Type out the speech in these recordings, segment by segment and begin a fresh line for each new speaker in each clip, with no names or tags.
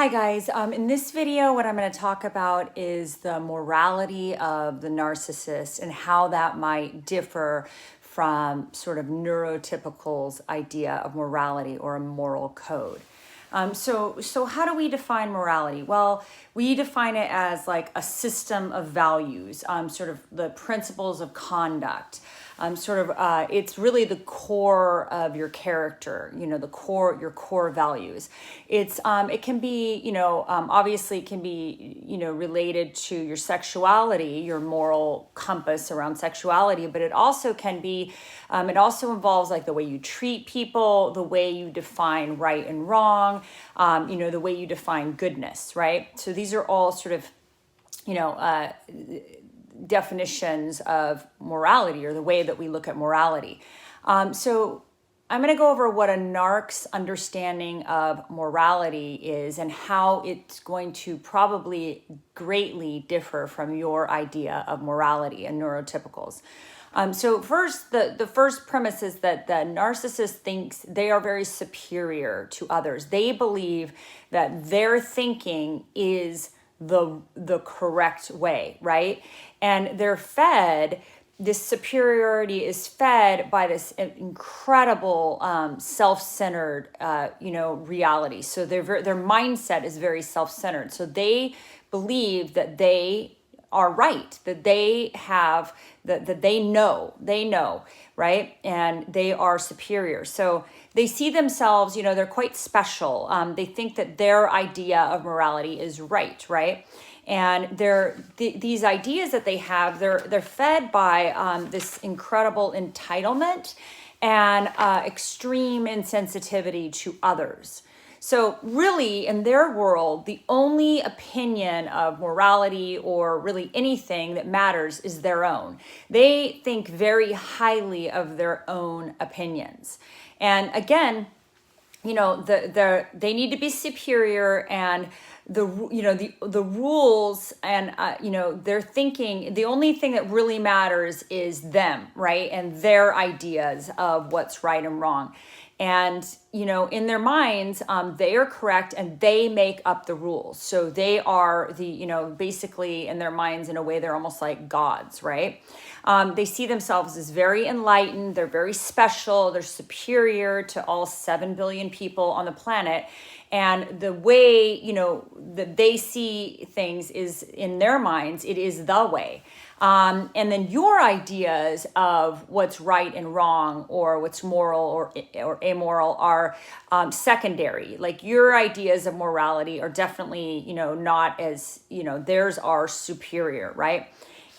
Hi guys, in this video what I'm going to talk about is the morality of the narcissist and how that might differ from sort of neurotypical's idea of morality or a moral code. So how do we define morality? Well, we define it as like a system of values, sort of the principles of conduct. It's really the core of your character, your core values. It can be, obviously it can be, related to your sexuality, your moral compass around sexuality, but it also can be, it also involves like the way you treat people, the way you define right and wrong, the way you define goodness, right? So these are all sort of, definitions of morality or the way that we look at morality. So I'm going to go over what a narc's understanding of morality is and how it's going to probably greatly differ from your idea of morality and neurotypicals. So first, the first premise is that the narcissist thinks they are very superior to others. They believe that their thinking is the correct way, right? And this superiority is fed by this incredible self-centered, reality. So their mindset is very self-centered. So they believe that they are right, that they have, that they know, right? And they are superior. So they see themselves, they're quite special. They think that their idea of morality is right? And these ideas that they have, they're fed by this incredible entitlement and extreme insensitivity to others. So really, in their world, the only opinion of morality or really anything that matters is their own. They think very highly of their own opinions. And again, they need to be superior, and the rules and they're thinking the only thing that really matters is them, right? And their ideas of what's right and wrong. And, in their minds, they are correct and they make up the rules. So they are basically in their minds, in a way, they're almost like gods, right? They see themselves as very enlightened. They're very special. They're superior to all 7 billion people on the planet. And the way, that they see things is, in their minds, it is the way. And then your ideas of what's right and wrong or what's moral or immoral are secondary. Like your ideas of morality are definitely, not as, theirs are superior, right?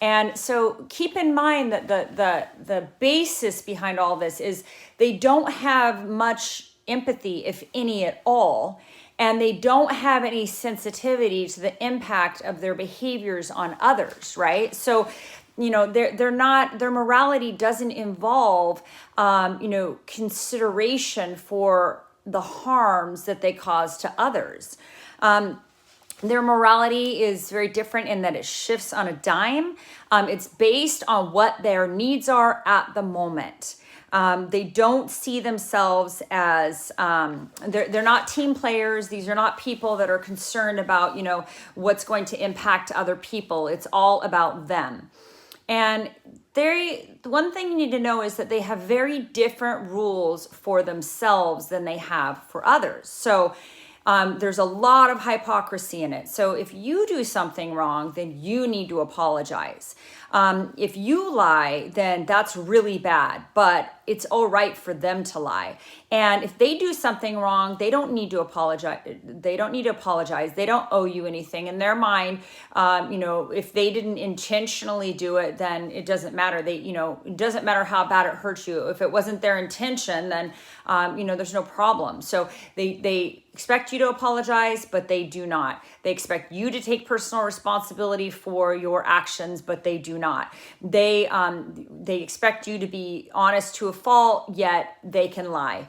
And so keep in mind that the basis behind all this is they don't have much empathy, if any at all, and they don't have any sensitivity to the impact of their behaviors on others, right? So, their morality doesn't involve, consideration for the harms that they cause to others. Their morality is very different in that it shifts on a dime. It's based on what their needs are at the moment. They don't see themselves as, they're not team players. These are not people that are concerned about, what's going to impact other people. It's all about them. And one thing you need to know is that they have very different rules for themselves than they have for others. So there's a lot of hypocrisy in it. So if you do something wrong, then you need to apologize. If you lie, then that's really bad, but it's all right for them to lie. And if they do something wrong, they don't need to apologize. They don't owe you anything. In their mind, if they didn't intentionally do it, then it doesn't matter. It doesn't matter how bad it hurts you. If it wasn't their intention, then, there's no problem. So they expect you to apologize, but they do not. They expect you to take personal responsibility for your actions, but they do not. They expect you to be honest to a fault, yet they can lie.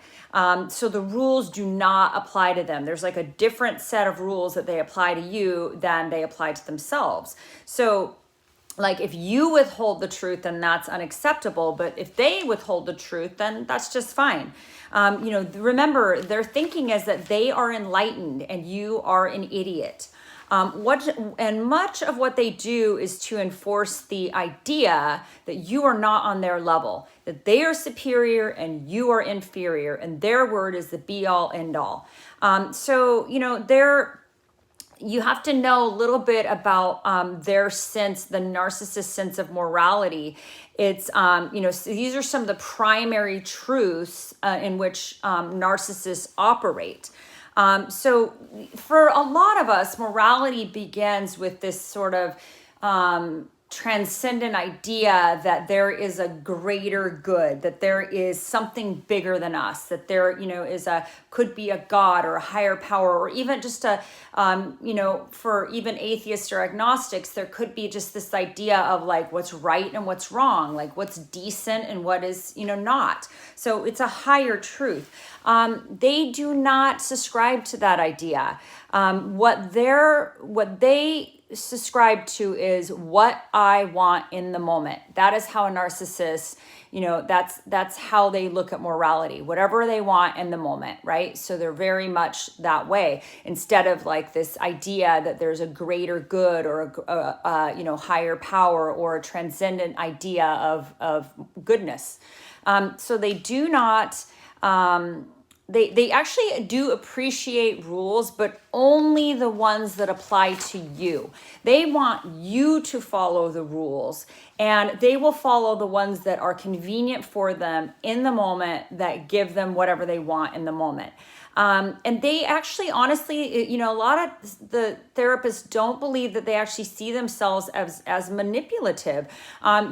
So the rules do not apply to them. There's like a different set of rules that they apply to you than they apply to themselves. So like if you withhold the truth, then that's unacceptable. But if they withhold the truth, then that's just fine. Remember, their thinking is that they are enlightened and you are an idiot. Much of what they do is to enforce the idea that you are not on their level, that they are superior and you are inferior, and their word is the be all end all. You have to know a little bit about their sense, the narcissist sense of morality. It's, so these are some of the primary truths in which narcissists operate. So for a lot of us, morality begins with this sort of transcendent idea that there is a greater good, that there is something bigger than us, that there, could be a God or a higher power, or even just for even atheists or agnostics, there could be just this idea of like what's right and what's wrong, like what's decent and what is, not. So it's a higher truth. They do not subscribe to that idea. What they subscribe to is what I want in the moment. That is how a narcissist, that's how they look at morality, whatever they want in the moment, right? So they're very much that way, instead of like this idea that there's a greater good or a higher power or a transcendent idea of goodness. So they do not, they actually do appreciate rules, but only the ones that apply to you. They want you to follow the rules, and they will follow the ones that are convenient for them in the moment, that give them whatever they want in the moment. And they actually, honestly, a lot of the therapists don't believe that they actually see themselves as manipulative.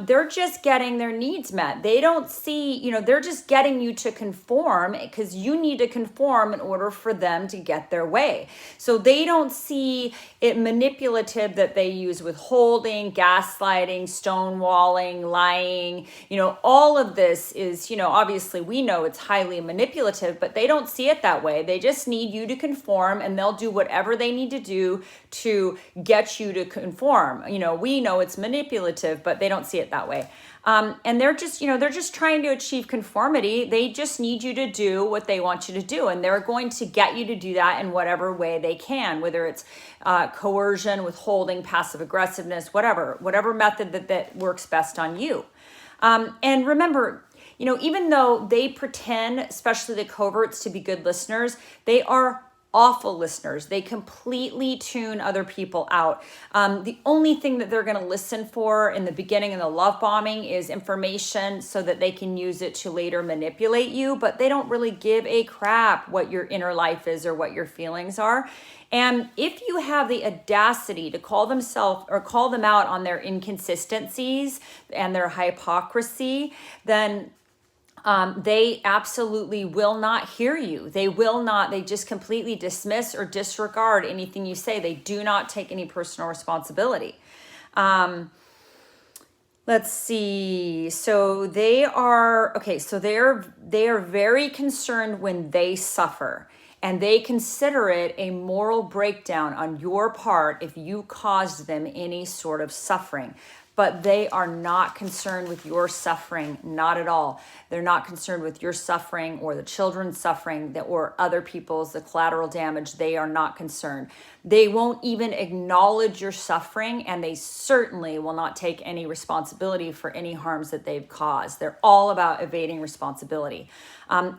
They're just getting their needs met. They don't see, they're just getting you to conform because you need to conform in order for them to get their way. So they don't see it manipulative that they use withholding, gaslighting, stonewalling, lying. All of this is, obviously we know it's highly manipulative, but they don't see it that way. They just need you to conform, and they'll do whatever they need to do to get you to conform. We know it's manipulative, but they don't see it that way. And they're just trying to achieve conformity. They just need you to do what they want you to do. And they're going to get you to do that in whatever way they can, whether it's coercion, withholding, passive aggressiveness, whatever method that works best on you. And remember, even though they pretend, especially the coverts, to be good listeners, they are awful listeners. They completely tune other people out. The only thing that they're going to listen for in the beginning of the love bombing is information so that they can use it to later manipulate you, but they don't really give a crap what your inner life is or what your feelings are. And if you have the audacity to call them out on their inconsistencies and their hypocrisy, then they absolutely will not hear you. They just completely dismiss or disregard anything you say. They do not take any personal responsibility. Let's see. So they are very concerned when they suffer, and they consider it a moral breakdown on your part if you caused them any sort of suffering. But they are not concerned with your suffering, not at all. They're not concerned with your suffering or the children's suffering or other people's, the collateral damage. They are not concerned. They won't even acknowledge your suffering, and they certainly will not take any responsibility for any harms that they've caused. They're all about evading responsibility.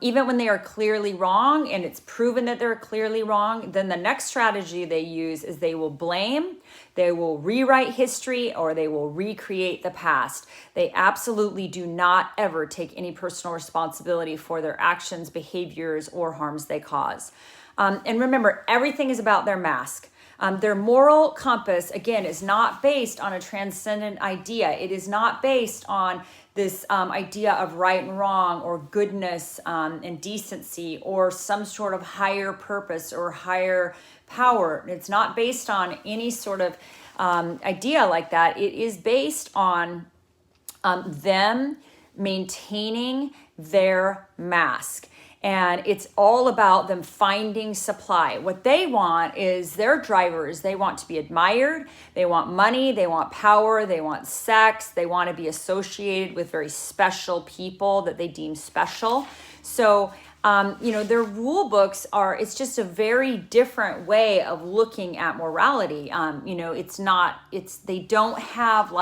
Even when they are clearly wrong and it's proven that they're clearly wrong, then the next strategy they use is they will blame, they will rewrite history, or they will recreate the past. They absolutely do not ever take any personal responsibility for their actions, behaviors, or harms they cause. And remember, everything is about their mask. Their moral compass, again, is not based on a transcendent idea. It is not based on this idea of right and wrong or goodness and decency or some sort of higher purpose or higher power. It's not based on any sort of idea like that. It is based on them maintaining their mask. And it's all about them finding supply. What they want is their drivers. They want to be admired. They want money. They want power. They want sex. They want to be associated with very special people that they deem special. So, their rule books it's just a very different way of looking at morality. They don't have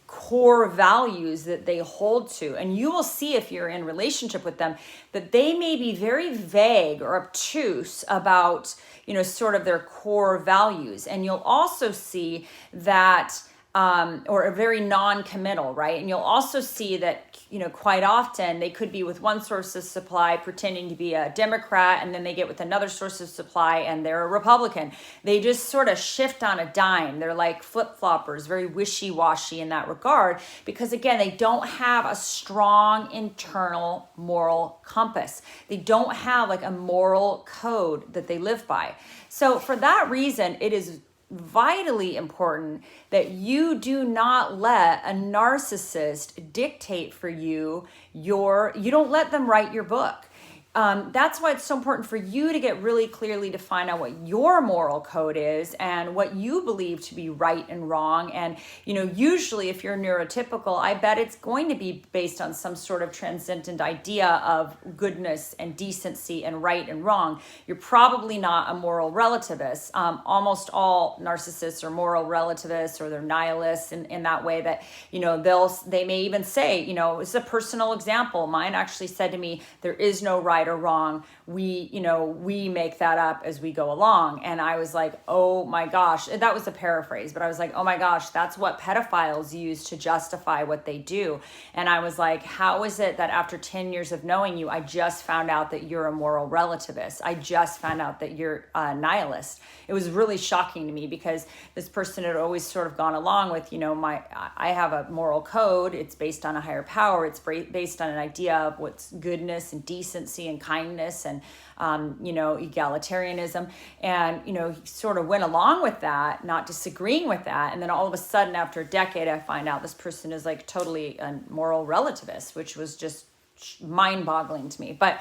core values that they hold to. And you will see if you're in relationship with them that they may be very vague or obtuse about, sort of their core values. And you'll also see that, or very non-committal, right? And you'll also see that, quite often they could be with one source of supply pretending to be a Democrat, and then they get with another source of supply and they're a Republican. They just sort of shift on a dime. They're like flip-floppers, very wishy-washy in that regard, because again, they don't have a strong internal moral compass. They don't have like a moral code that they live by. So for that reason, it is vitally important that you do not let a narcissist dictate for you you don't let them write your book. That's why it's so important for you to get really clearly to find out what your moral code is and what you believe to be right and wrong. And, usually if you're neurotypical, I bet it's going to be based on some sort of transcendent idea of goodness and decency and right and wrong. You're probably not a moral relativist. Almost all narcissists are moral relativists, or they're nihilists in that way that, they may even say, it's a personal example. Mine actually said to me, there is no right or wrong. We make that up as we go along. And I was like, oh my gosh, that was a paraphrase, but I was like, oh my gosh, that's what pedophiles use to justify what they do. And I was like, how is it that after 10 years of knowing you, I just found out that you're a moral relativist? I just found out that you're a nihilist. It was really shocking to me because this person had always sort of gone along with, I have a moral code. It's based on a higher power. It's based on an idea of what's goodness and decency and kindness and, egalitarianism. And, he sort of went along with that, not disagreeing with that. And then all of a sudden, after a decade, I find out this person is like totally a moral relativist, which was just mind-boggling to me. But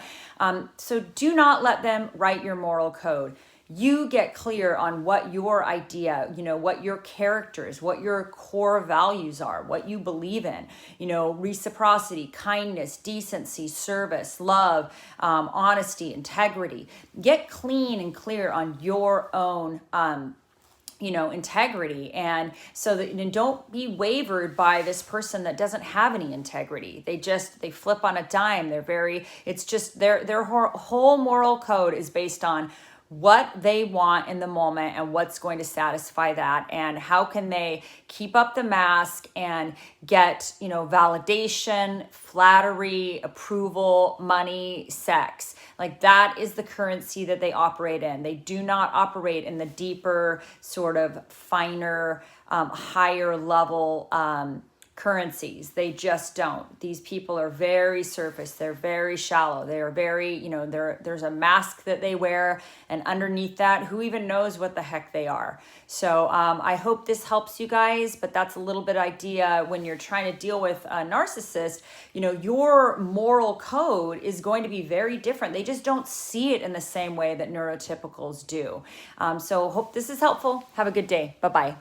so do not let them write your moral code. You get clear on what your idea, what your characters, what your core values are, what you believe in, reciprocity, kindness, decency, service, love, honesty, integrity. Get clean and clear on your own, integrity. And so that don't be wavered by this person that doesn't have any integrity. They flip on a dime. It's just their whole moral code is based on what they want in the moment and what's going to satisfy that, and how can they keep up the mask and get, validation, flattery, approval, money, sex. Like that is the currency that they operate in. They do not operate in the deeper, sort of finer, higher level currencies. They just don't. These people are very surface. They're very shallow. They are very, there's a mask that they wear, and underneath that, who even knows what the heck they are. So I hope this helps you guys, but that's a little bit idea when you're trying to deal with a narcissist. Your moral code is going to be very different. They just don't see it in the same way that neurotypicals do. So hope this is helpful. Have a good day. Bye-bye.